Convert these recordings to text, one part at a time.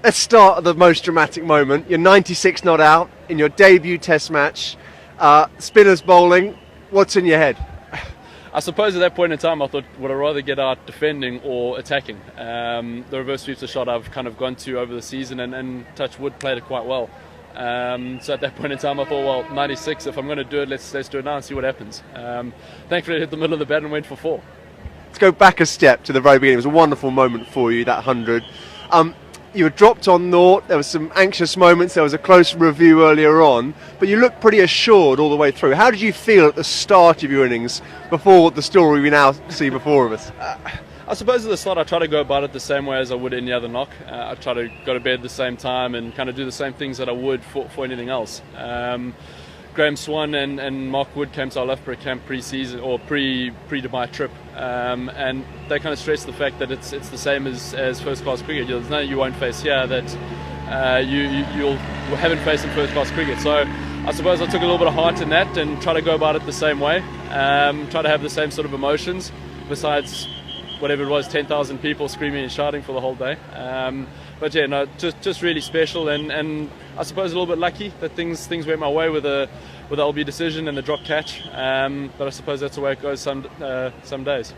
Let's start at the most dramatic moment. You're 96 not out in your debut Test match. Spinners bowling. What's in your head? I suppose at that point in time I thought, would I rather get out defending or attacking? The reverse sweep's a shot I've kind of gone to over the season and touch wood played it quite well. So at that point in time I thought, well, 96, if I'm going to do it, let's do it now and see what happens. Thankfully it hit the middle of the bat and went for 4. Let's go back a step to the very beginning. It was a wonderful moment for you, that 100. You were dropped on naught, there were some anxious moments, there was a close review earlier on, but you looked pretty assured all the way through. How did you feel at the start of your innings before the story we now see before us? I suppose at the start I try to go about it the same way as I would any other knock. I try to go to bed at the same time and kind of do the same things that I would for anything else. Graham Swan and Mark Wood came to our Loughborough camp pre-season or pre-Dubai trip, and they kind of stressed the fact that it's the same as first-class cricket. There's nothing you won't face here that you'll haven't faced in first-class cricket. So I suppose I took a little bit of heart in that and try to go about it the same way, try to have the same sort of emotions besides whatever it was, 10,000 people screaming and shouting for the whole day. But yeah, no, just really special, and I suppose a little bit lucky that things went my way with the LB decision and the drop catch. But I suppose that's the way it goes some days.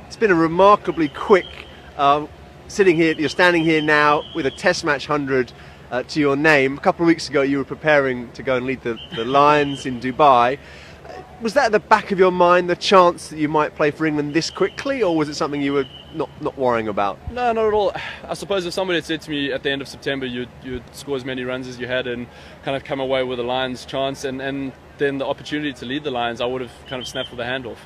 It's been a remarkably quick sitting here. You're standing here now with a Test match 100 to your name. A couple of weeks ago, you were preparing to go and lead the Lions in Dubai. Was that at the back of your mind, the chance that you might play for England this quickly, or was it something you were not worrying about? No, not at all. I suppose if somebody had said to me at the end of September you'd score as many runs as you had and kind of come away with a Lions chance and then the opportunity to lead the Lions, I would have kind of snapped the hand off.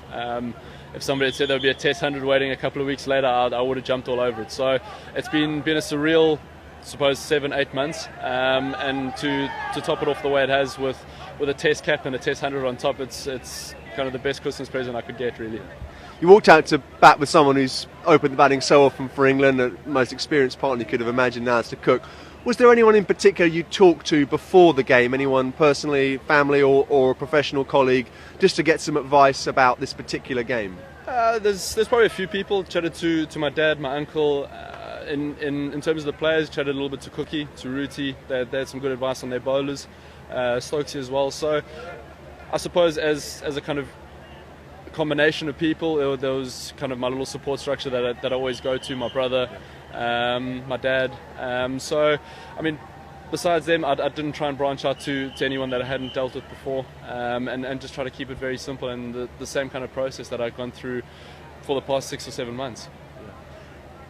If somebody had said there would be a Test 100 waiting a couple of weeks later, I would have jumped all over it. So it's been a surreal, I suppose, 7-8 months, and to top it off the way it has with a Test cap and a Test 100 on top, it's kind of the best Christmas present I could get, really. You walked out to bat with someone who's opened the batting so often for England, the most experienced partner you could have imagined now is to Cook. Was there anyone in particular you talked to before the game, anyone personally, family or a professional colleague, just to get some advice about this particular game? There's probably a few people. Chatted to my dad, my uncle. In terms of the players, chatted a little bit to Cookie, to Rooty. They had some good advice on their bowlers. Stokesy as well. So I suppose as a kind of combination of people, there was kind of my little support structure that I always go to, my brother, my dad. So I mean, besides them, I didn't try and branch out to anyone that I hadn't dealt with before, and just try to keep it very simple and the same kind of process that I've gone through for the past 6 or 7 months.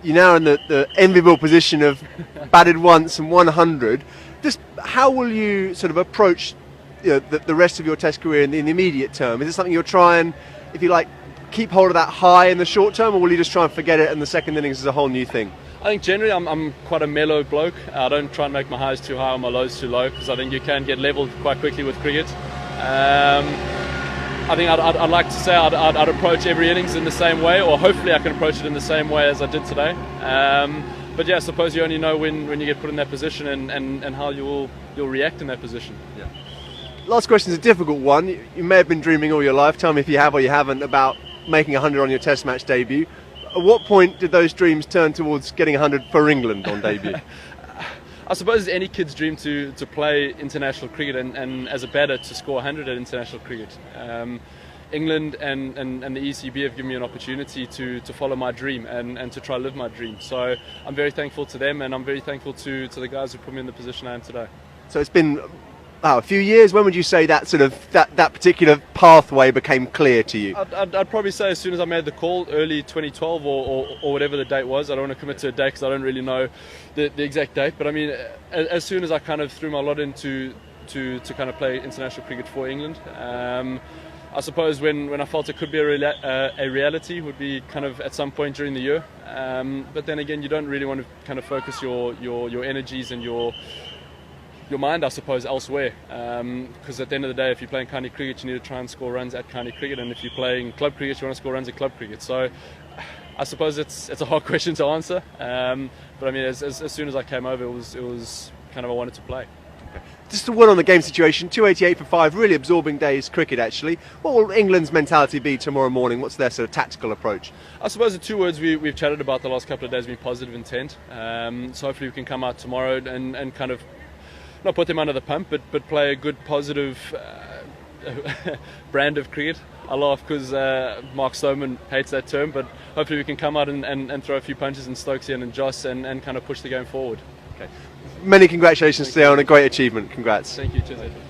You're now in the enviable position of batted once and 100. Just how will you sort of approach the rest of your Test career in the immediate term? Is it something you'll try and, if you like, keep hold of that high in the short term, or will you just try and forget it and the second innings is a whole new thing? I think generally I'm quite a mellow bloke. I don't try and make my highs too high or my lows too low, because I think you can get levelled quite quickly with cricket. I think I'd like to say I'd approach every innings in the same way, or hopefully I can approach it in the same way as I did today. But yeah, I suppose you only know when you get put in that position and how you'll react in that position. Yeah. Last question is a difficult one. You may have been dreaming all your life, tell me if you have or you haven't, about making 100 on your Test match debut. At what point did those dreams turn towards getting 100 for England on debut? I suppose it's any kid's dream to play international cricket and as a batter to score 100 at international cricket. England and the ECB have given me an opportunity to follow my dream and to try to live my dream. So I'm very thankful to them, and I'm very thankful to the guys who put me in the position I am today. So it's been a few years. When would you say that sort of that particular pathway became clear to you? I'd probably say as soon as I made the call, early 2012 or whatever the date was. I don't want to commit to a date because I don't really know the exact date. But I mean, as soon as I kind of threw my lot into to kind of play international cricket for England, I suppose when I felt it could be a reality would be kind of at some point during the year. But then again, you don't really want to kind of focus your energies and your mind, I suppose, elsewhere, because at the end of the day, if you're playing county cricket, you need to try and score runs at county cricket, and if you're playing club cricket, you want to score runs at club cricket. So I suppose it's a hard question to answer, but I mean, as soon as I came over, it was kind of I wanted to play. Just a word on the game situation, 288 for 5, really absorbing day's cricket actually. What will England's mentality be tomorrow morning? What's their sort of tactical approach? I suppose the two words we've chatted about the last couple of days have been positive intent. So hopefully we can come out tomorrow and kind of not put them under the pump, but play a good positive brand of cricket. I laugh because Mark Stoneman hates that term, but hopefully we can come out and throw a few punches in Stokesian and Joss and kind of push the game forward. Okay. Many congratulations today on a great achievement. Congrats. Thank you. Cheers, Edward.